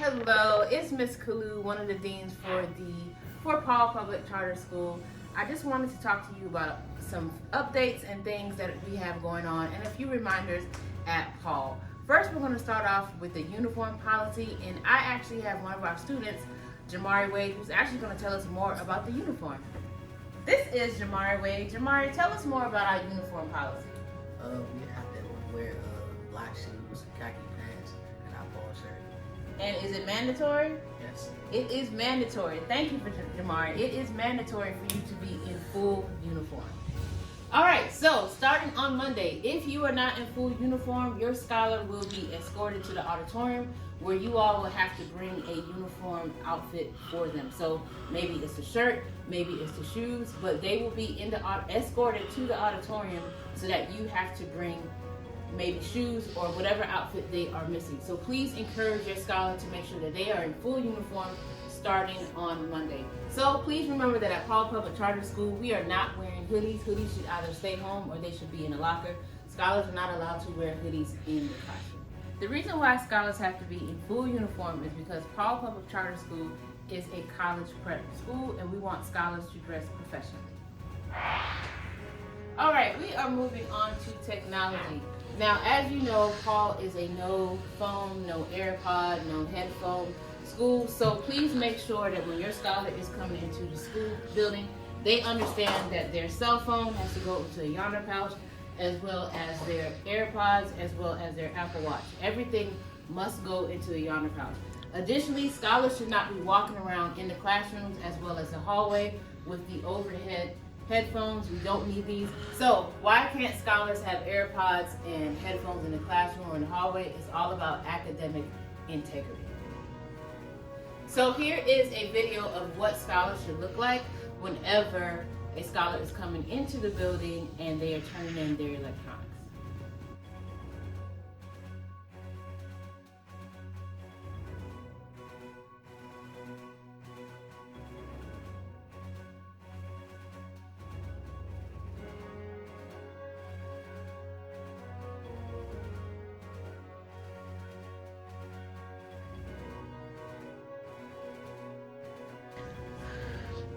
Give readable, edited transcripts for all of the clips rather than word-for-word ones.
Hello, it's Miss Kalu, one of the deans for Paul Public Charter School. I just wanted to talk to you about some updates and things that we have going on and a few reminders at Paul. First, we're going to start off with the uniform policy, and I actually have one of our students, Jamari Wade, who's actually going to tell us more about the uniform. This is Jamari Wade. Jamari, tell us more about our uniform policy. We have to wear black shoes, khaki pants, and our ball shirt. And is it mandatory? Yes. It is mandatory. Thank you for Jamari. It is mandatory for you to be in full uniform. All right, so starting on Monday, if you are not in full uniform, your scholar will be escorted to the auditorium where you all will have to bring a uniform outfit for them. So maybe it's the shirt, maybe it's the shoes, but they will be escorted to the auditorium so that you have to bring maybe shoes or whatever outfit they are missing. So please encourage your scholar to make sure that they are in full uniform starting on Monday. So please remember that at Paul Public Charter School, we are not wearing hoodies. Hoodies should either stay home or they should be in a locker. Scholars are not allowed to wear hoodies in the classroom. The reason why scholars have to be in full uniform is because Paul Public Charter School is a college prep school and we want scholars to dress professionally. All right, we are moving on to technology. Now, as you know, Paul is a no phone, no AirPod, no headphone school. So please make sure that when your scholar is coming into the school building, they understand that their cell phone has to go into a yonder pouch, as well as their AirPods, as well as their Apple Watch. Everything must go into a yonder pouch. Additionally, scholars should not be walking around in the classrooms as well as the hallway with the overhead headphones. We don't need these. So why can't scholars have AirPods and headphones in the classroom or in the hallway? It's all about academic integrity. So here is a video of what scholars should look like whenever a scholar is coming into the building and they are turning in their electronics.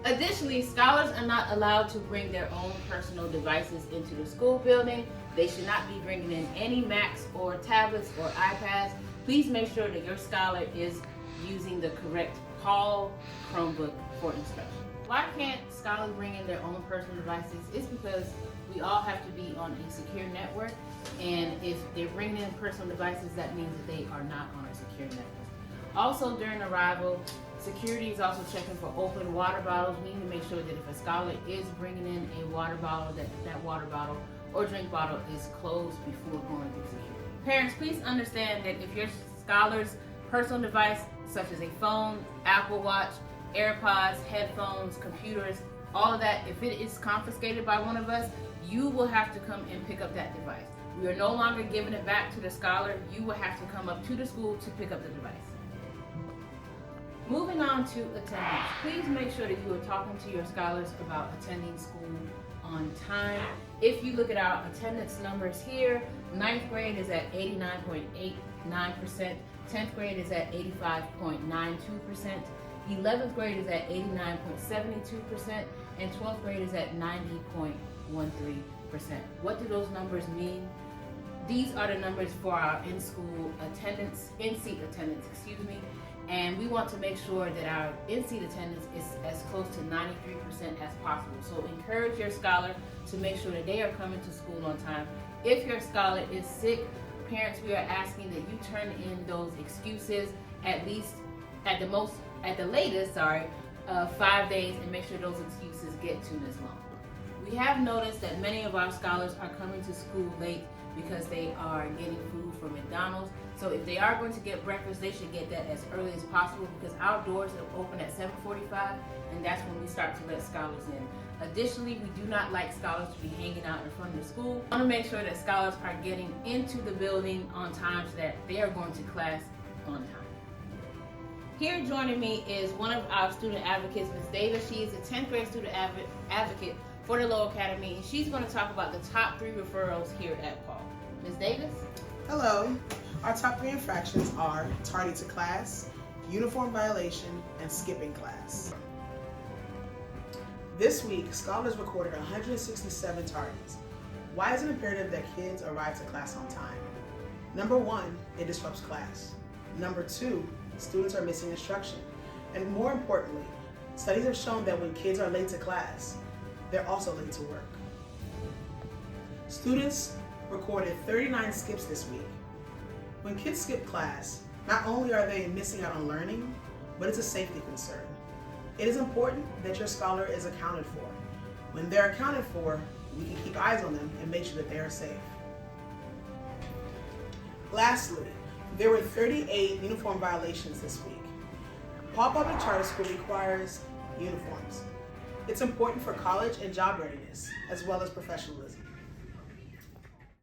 Additionally, scholars are not allowed to bring their own personal devices into the school building. They should not be bringing in any Macs or tablets or iPads. Please make sure that your scholar is using the correct Paul Chromebook for instruction. Why can't scholars bring in their own personal devices? It's because we all have to be on a secure network, and if they're bringing in personal devices, that means that they are not on a secure network. Also, during arrival, security is also checking for open water bottles. We need to make sure that if a scholar is bringing in a water bottle, that water bottle or drink bottle is closed before going through security. Parents, please understand that if your scholar's personal device, such as a phone, Apple Watch, AirPods, headphones, computers, all of that, if it is confiscated by one of us, you will have to come and pick up that device. We are no longer giving it back to the scholar. You will have to come up to the school to pick up the device. Moving on to attendance, please make sure that you are talking to your scholars about attending school on time. If you look at our attendance numbers here, 9th grade is at 89.89%, 10th grade is at 85.92%, 11th grade is at 89.72%, and 12th grade is at 90.13%. What do those numbers mean? These are the numbers for our in-school attendance, in-seat attendance, and we want to make sure that our in-seat attendance is as close to 93% as possible. So encourage your scholar to make sure that they are coming to school on time. If your scholar is sick, parents, we are asking that you turn in those excuses at the latest, 5 days, and make sure those excuses get to Ms. Long. We have noticed that many of our scholars are coming to school late because they are getting food from McDonald's. So if they are going to get breakfast, they should get that as early as possible because our doors are open at 7:45, and that's when we start to let scholars in. Additionally, we do not like scholars to be hanging out in front of the school. We want to make sure that scholars are getting into the building on time so that they are going to class on time. Here joining me is one of our student advocates, Ms. Davis. She is a 10th grade student advocate for the Lowell Academy, and she's going to talk about the top 3 referrals here at Paul. Ms. Davis? Hello. Our top 3 infractions are tardy to class, uniform violation, and skipping class. This week, scholars recorded 167 tardies. Why is it imperative that kids arrive to class on time? Number one, it disrupts class. Number two, students are missing instruction. And more importantly, studies have shown that when kids are late to class, they're also late to work. Students recorded 39 skips this week. When kids skip class, not only are they missing out on learning, but it's a safety concern. It is important that your scholar is accounted for. When they're accounted for, we can keep eyes on them and make sure that they are safe. Lastly, there were 38 uniform violations this week. Paul Public Charter School requires uniforms. It's important for college and job readiness, as well as professionalism.